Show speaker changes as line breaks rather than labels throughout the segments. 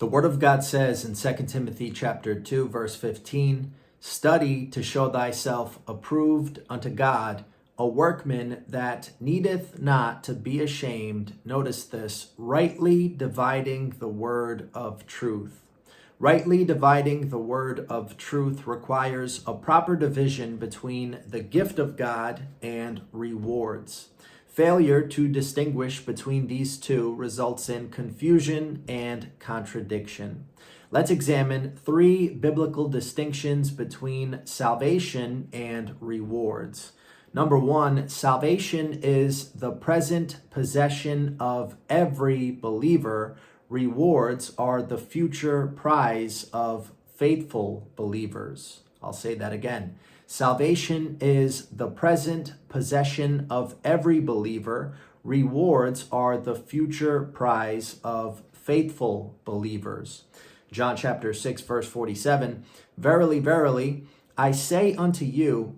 The Word of God says in 2 Timothy chapter 2, verse 15, "Study to show thyself approved unto God, a workman that needeth not to be ashamed." Notice this, rightly dividing the word of truth. Rightly dividing the word of truth requires a proper division between the gift of God and rewards. Failure to distinguish between these two results in confusion and contradiction. Let's examine three biblical distinctions between salvation and rewards. Number one, salvation is the present possession of every believer. Rewards are the future prize of faithful believers. I'll say that again. Salvation is the present possession of every believer. Rewards are the future prize of faithful believers. John chapter 6, verse 47, "Verily, verily, I say unto you,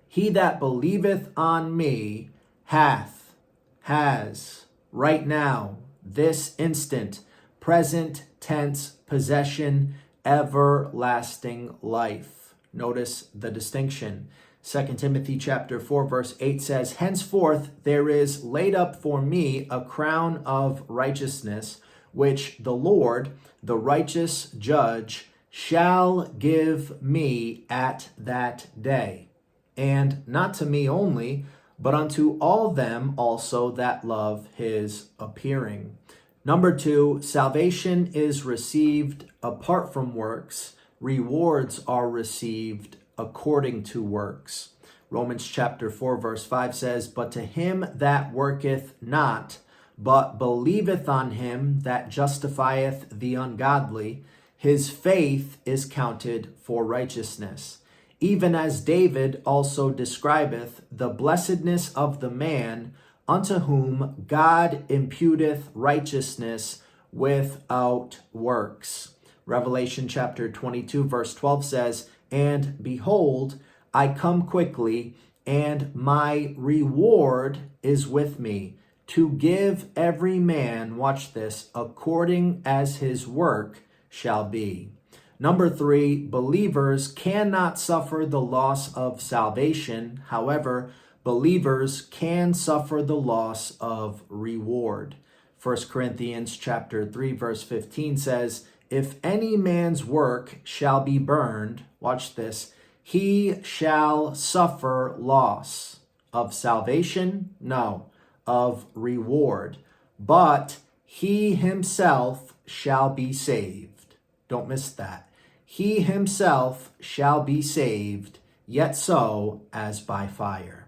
he that believeth on me has, right now, this instant, present tense possession, everlasting life." Notice the distinction. 2 Timothy chapter 4, verse 8 says, "Henceforth there is laid up for me a crown of righteousness, which the Lord, the righteous judge, shall give me at that day. And not to me only, but unto all them also that love his appearing." Number two, salvation is received apart from works. Rewards are received according to works. Romans chapter 4, verse 5 says, "But to him that worketh not, but believeth on him that justifieth the ungodly, his faith is counted for righteousness. Even as David also describeth the blessedness of the man unto whom God imputeth righteousness without works." Revelation chapter 22, verse 12 says, "And behold, I come quickly, and my reward is with me, to give every man," watch this, "according as his work shall be." Number three, believers cannot suffer the loss of salvation. However, believers can suffer the loss of reward. 1 Corinthians chapter 3, verse 15 says, "If any man's work shall be burned," watch this, "he shall suffer loss of salvation?" No, of reward. "But he himself shall be saved." Don't miss that. "He himself shall be saved, yet so as by fire."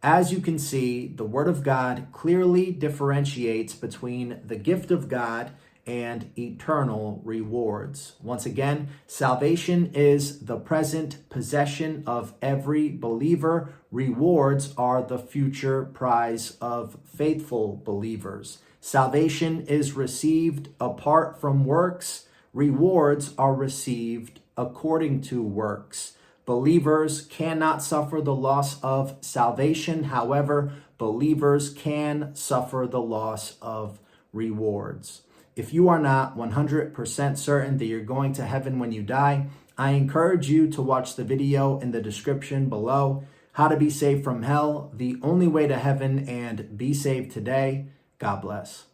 As you can see, the Word of God clearly differentiates between the gift of God and eternal rewards. Once again, salvation is the present possession of every believer. Rewards are the future prize of faithful believers. Salvation is received apart from works. Rewards are received according to works. Believers cannot suffer the loss of salvation. However, believers can suffer the loss of rewards. If you are not 100% certain that you're going to heaven when you die, I encourage you to watch the video in the description below, How to Be Saved from Hell, the only way to heaven, and be saved today. God bless.